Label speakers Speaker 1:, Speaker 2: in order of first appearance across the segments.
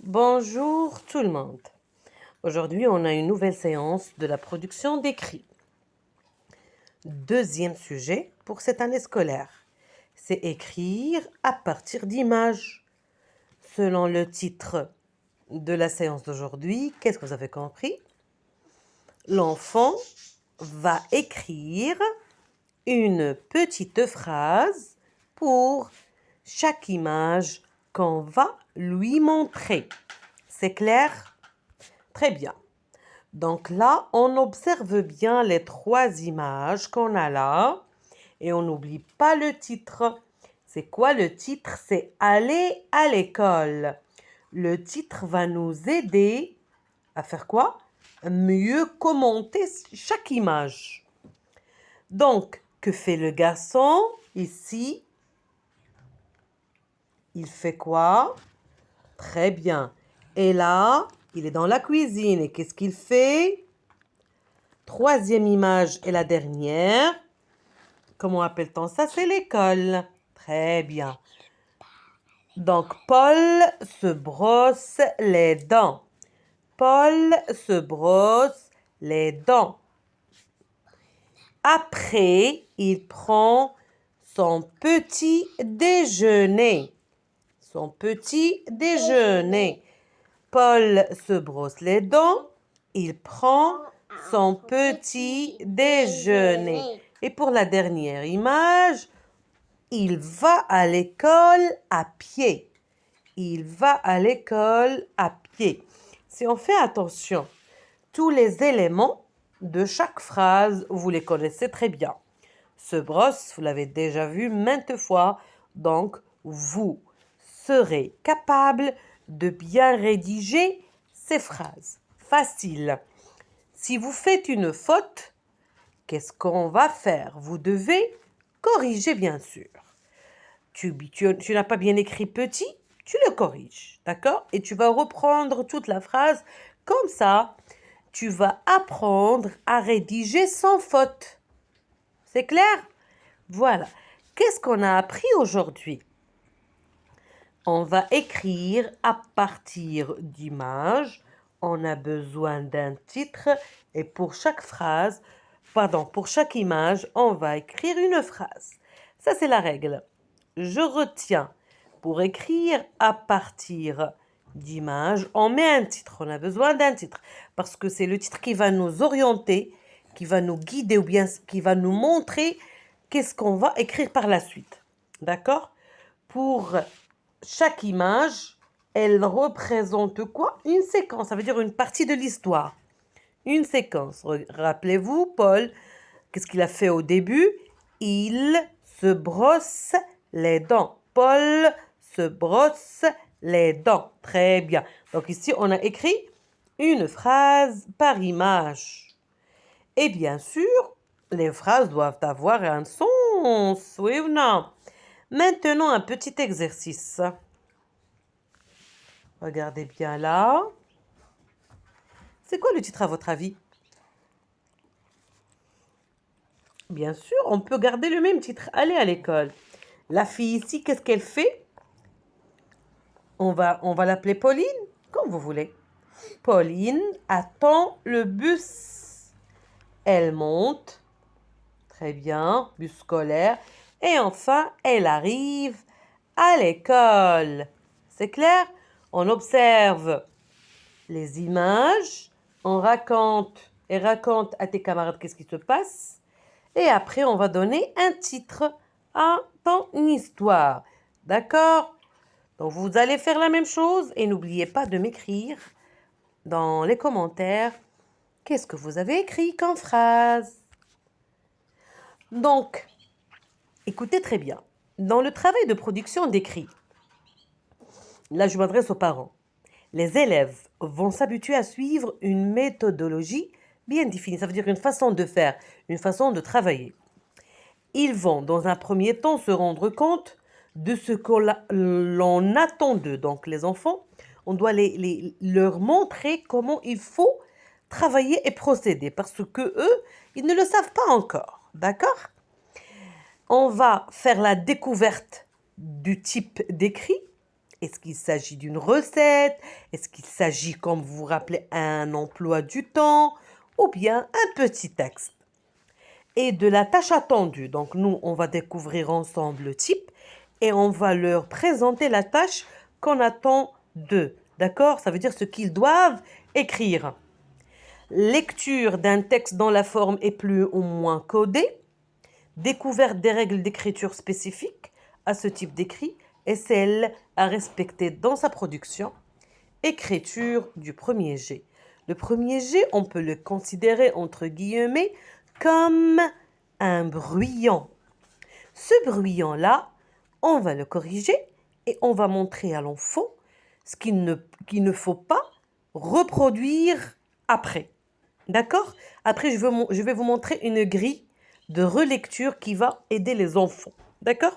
Speaker 1: Bonjour tout le monde. Aujourd'hui, on a une nouvelle séance de la production d'écrit. Deuxième sujet pour cette année scolaire, c'est écrire à partir d'images. Selon le titre de la séance d'aujourd'hui, qu'est-ce que vous avez compris? L'enfant va écrire une petite phrase pour chaque image qu'on va lui montrer. C'est clair? Très bien. Donc là, on observe bien les trois images qu'on a là et on n'oublie pas le titre. C'est quoi le titre? C'est Aller à l'école. Le titre va nous aider à faire quoi? Mieux commenter chaque image. Donc, que fait le garçon ici? Il fait quoi? Très bien. Et là, il est dans la cuisine. Et qu'est-ce qu'il fait? Troisième image et la dernière. Comment appelle-t-on ça? C'est l'école. Très bien. Donc, Paul se brosse les dents. Paul se brosse les dents. Après, il prend son petit déjeuner. Son petit déjeuner. Paul se brosse les dents. Il prend son petit déjeuner. Et pour la dernière image, il va à l'école à pied. Il va à l'école à pied. Si on fait attention, tous les éléments de chaque phrase, vous les connaissez très bien. Se brosse, vous l'avez déjà vu maintes fois, donc vous serez capable de bien rédiger ces phrases. Facile. Si vous faites une faute, qu'est-ce qu'on va faire? Vous devez corriger, bien sûr. Tu n'as pas bien écrit petit, tu le corriges, d'accord? Et tu vas reprendre toute la phrase. Comme ça, tu vas apprendre à rédiger sans faute. C'est clair? Voilà. Qu'est-ce qu'on a appris aujourd'hui? On va écrire à partir d'images. On a besoin d'un titre et pour chaque image, on va écrire une phrase. Ça, c'est la règle. Je retiens. Pour écrire à partir d'images, on met un titre. On a besoin d'un titre parce que c'est le titre qui va nous orienter, qui va nous guider ou bien qui va nous montrer qu'est-ce qu'on va écrire par la suite. D'accord? Pour chaque image, elle représente quoi? Une séquence, ça veut dire une partie de l'histoire. Une séquence. Rappelez-vous, Paul, qu'est-ce qu'il a fait au début? Il se brosse les dents. Paul se brosse les dents. Très bien. Donc ici, on a écrit une phrase par image. Et bien sûr, les phrases doivent avoir un sens, oui ou non? Maintenant, un petit exercice. Regardez bien là. C'est quoi le titre à votre avis? Bien sûr, on peut garder le même titre. Aller à l'école. La fille ici, qu'est-ce qu'elle fait? On va l'appeler Pauline, comme vous voulez. Pauline attend le bus. Elle monte. Très bien, bus scolaire. Et enfin, elle arrive à l'école. C'est clair? On observe les images, on raconte à tes camarades qu'est-ce qui se passe. Et après, on va donner un titre à ton histoire. D'accord? Donc, vous allez faire la même chose et n'oubliez pas de m'écrire dans les commentaires qu'est-ce que vous avez écrit comme phrase. Donc, écoutez très bien. Dans le travail de production d'écrit, là, je m'adresse aux parents. Les élèves vont s'habituer à suivre une méthodologie bien définie. Ça veut dire une façon de faire, une façon de travailler. Ils vont, dans un premier temps, se rendre compte de ce que l'on attend d'eux. Donc, les enfants, on doit leur montrer comment il faut travailler et procéder parce que eux, ils ne le savent pas encore. D'accord? On va faire la découverte du type d'écrit Est-ce qu'il s'agit d'une recette? Est-ce qu'il s'agit, comme vous vous rappelez, un emploi du temps? Ou bien un petit texte? Et de la tâche attendue. Donc nous, on va découvrir ensemble le type et on va leur présenter la tâche qu'on attend d'eux. D'accord? Ça veut dire ce qu'ils doivent écrire. Lecture d'un texte dont la forme est plus ou moins codée. Découverte des règles d'écriture spécifiques à ce type d'écrit et celles à respecter dans sa production. Écriture du premier jet. Le premier jet, on peut le considérer entre guillemets comme un brouillon. Ce brouillon-là, on va le corriger et on va montrer à l'enfant ce qu'il ne faut pas reproduire après. D'accord? Après, je vais vous montrer une grille de relecture qui va aider les enfants. D'accord?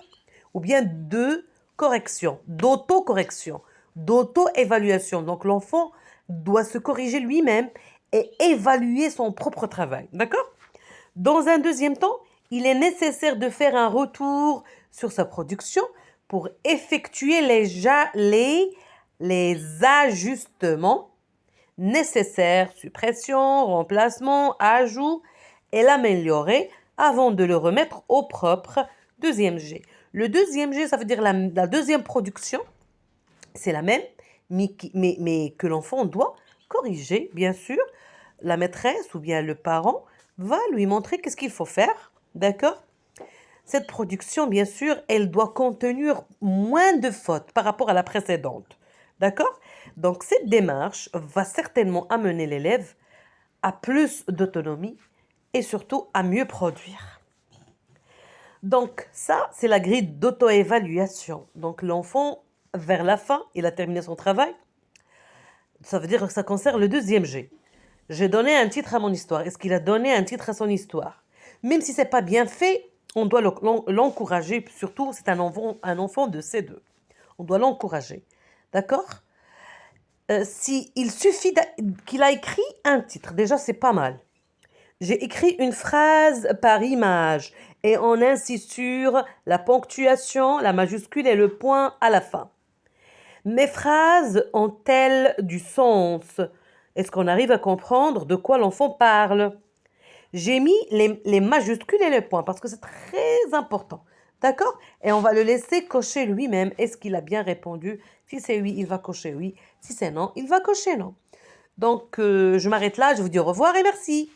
Speaker 1: Ou bien de correction, d'auto-correction, d'auto-évaluation. Donc l'enfant doit se corriger lui-même et évaluer son propre travail. D'accord? Dans un deuxième temps, il est nécessaire de faire un retour sur sa production pour effectuer les ajustements nécessaires, suppression, remplacement, ajout, et l'améliorer avant de le remettre au propre deuxième jet. Le deuxième jet, ça veut dire la deuxième production, c'est la même, mais que l'enfant doit corriger, bien sûr. La maîtresse ou bien le parent va lui montrer qu'est-ce qu'il faut faire, d'accord? Cette production, bien sûr, elle doit contenir moins de fautes par rapport à la précédente, d'accord? Donc, cette démarche va certainement amener l'élève à plus d'autonomie et surtout à mieux produire. Donc, ça, c'est la grille d'auto-évaluation. Donc, l'enfant, vers la fin, il a terminé son travail. Ça veut dire que ça concerne le deuxième G. J'ai donné un titre à mon histoire. Est-ce qu'il a donné un titre à son histoire? Même si ce n'est pas bien fait, on doit l'encourager. Surtout, c'est un enfant de C2. On doit l'encourager. D'accord? Il suffit qu'il a écrit un titre. Déjà, c'est pas mal. J'ai écrit une phrase par image et on insiste sur la ponctuation, la majuscule et le point à la fin. Mes phrases ont-elles du sens? Est-ce qu'on arrive à comprendre de quoi l'enfant parle? J'ai mis les majuscules et les points parce que c'est très important. D'accord? Et on va le laisser cocher lui-même. Est-ce qu'il a bien répondu? Si c'est oui, il va cocher oui. Si c'est non, il va cocher non. Donc, je m'arrête là. Je vous dis au revoir et merci.